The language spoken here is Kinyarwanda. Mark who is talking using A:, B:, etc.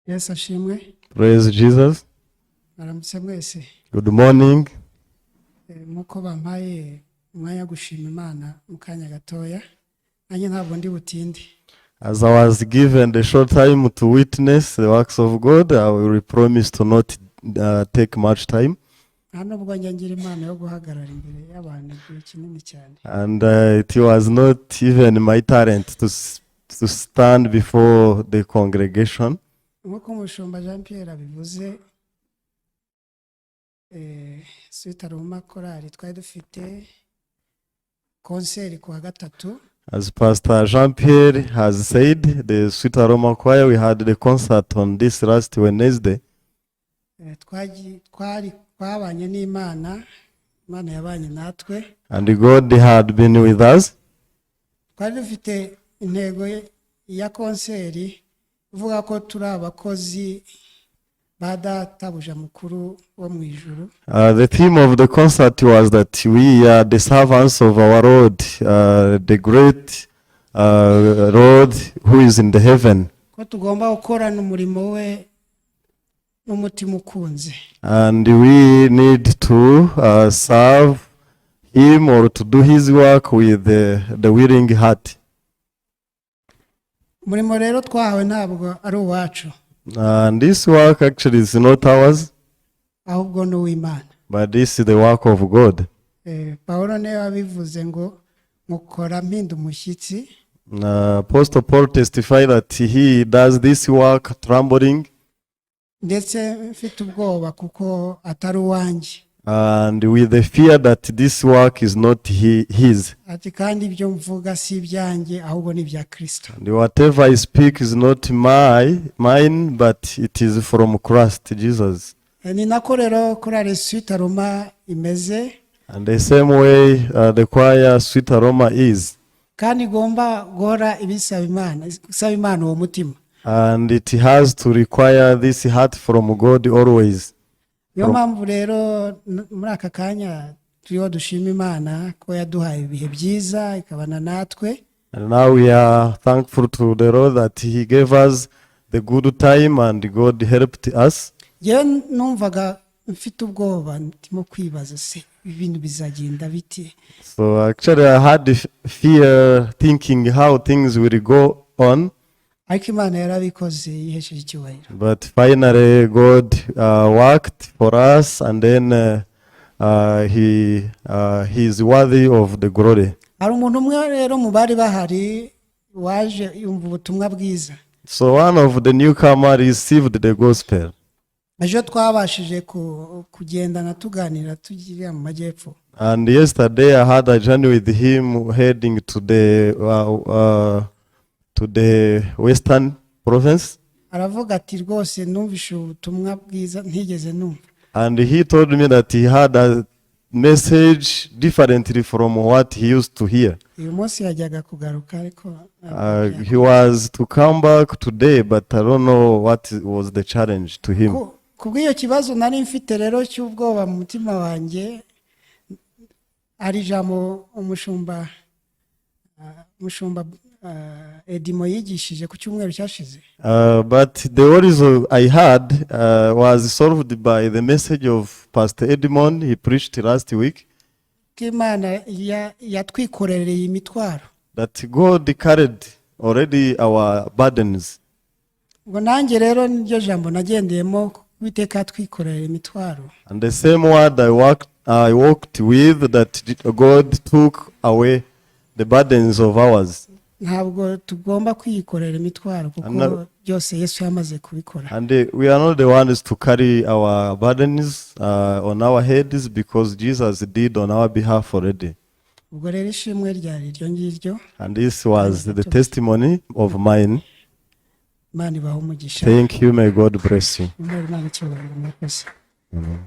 A: Yes, ashimwe.
B: Praise Jesus.
A: Aramutse mwese.
B: Good morning.
A: Muko bampaye umwanya gushima Imana mu kanya gatoya. Nanjye ntabwo ndi butinde.
B: As I was given the short time to witness the works of God, I will promise to not take much time.
A: Hano bwo ngira Imana yo guhagarara imbere y'abantu igihe kinini cyane.
B: And it was not even my talent to stand before the congregation.
A: Nkuko umushumba Jean Pierre abivuze, suite Roma korali twari dufite concert ku wa gatatu.
B: As Pastor Jean Pierre has said, the Sweet Aroma Choir, we had the concert on this last Wednesday.
A: Twabanye n'Imana, Imana yabanye natwe.
B: And God had been with us.
A: Twari dufite intego ya concert uvuga ko turi abakozi ba Databuja mukuru wo mu ijuru.
B: The theme of the concert was that we are the servants of our Lord, the great Lord who is in the heaven.
A: Ko tugomba gukorana umurimo we n'umutima ukunze.
B: And we need to serve him or to do his work with the willing heart.
A: Umurimo rero twahawe ntabwo ari uwacu.
B: And this work actually is not ours,
A: ahubwo ni uw'Imana.
B: but this is the work of God.
A: Paulo ne wabivuze ngo mukora mpinda umushyitsi.
B: Apostle Paul testified that he does this work trembling.
A: Ndetse mfite ubwoba kuko atari uwanjye.
B: And with the fear that this work is not his.
A: Ati kandi ibyo mvuga si ibyanjye ahubwo ni ibya Kristo.
B: And whatever I speak is not mine, but it is from Christ Jesus.
A: Ni nako rero korali Sweet Aroma imeze.
B: And the same way the choir Sweet Aroma is.
A: Kandi igomba guhora ibisaba Imana uwo mutima.
B: And it has to require this heart from God always.
A: Yo mpamvu rero muri aka kanya turiho dushima Imana ko yaduhaye ibihe byiza ikabana natwe.
B: And now we are thankful to the Lord that he gave us the good time and God helped us.
A: Yewe numvaga mfite ubwoba ndimo kwibaza se ibintu bizagenda bite.
B: So actually I had fear thinking how things will go on.
A: Ariko Imana yarabikoze yihesheje icyubahiro.
B: But finally God worked for us, and then he is worthy of the glory.
A: Hari umuntu umwe rero mu bari bahari waje yumva ubutumwa bwiza.
B: So one of the newcomers received the gospel.
A: Ejo twabashije kugendana tuganira tugiye mu majyepfo.
B: And yesterday I had a journey with him heading to the western province.
A: Aravuga ati rwose numvishe ubutumwa bwiza ntigeze numva.
B: And he told me that he had a message differently from what he used to hear.
A: Uyu munsi yajyaga kugaruka ariko
B: He was to come back today, but I don't know what was the challenge to him.
A: Kubw'iyo kibazo nari mfite rero cy'ubwoba mu mutima wanjye, ari jambo umushumba Edimo yigishije ku cyumweru cyashize.
B: But the worries I had was solved by the message of Pastor Edmond. He preached last week.
A: Imana yatwikorereye imitwaro.
B: That God carried already our burdens.
A: Ngo nanjye rero niryo jambo nagendeyemo Uwiteka twikorereye imitwaro.
B: And the same word I walked with, that God took away the burdens of ours.
A: Ntabwo tugomba kwikorera imitwaro kuko byose Yesu yamaze kubikora.
B: And we are not the ones to carry our burdens on our heads, because Jesus did on our behalf already.
A: Ubwo rero ishimwe ryari ryo ngiryo.
B: And this was the testimony of mine.
A: Imana ibahe umugisha.
B: Thank you, may God bless you.
A: Imana icyubahiro murakoze.
B: Amen.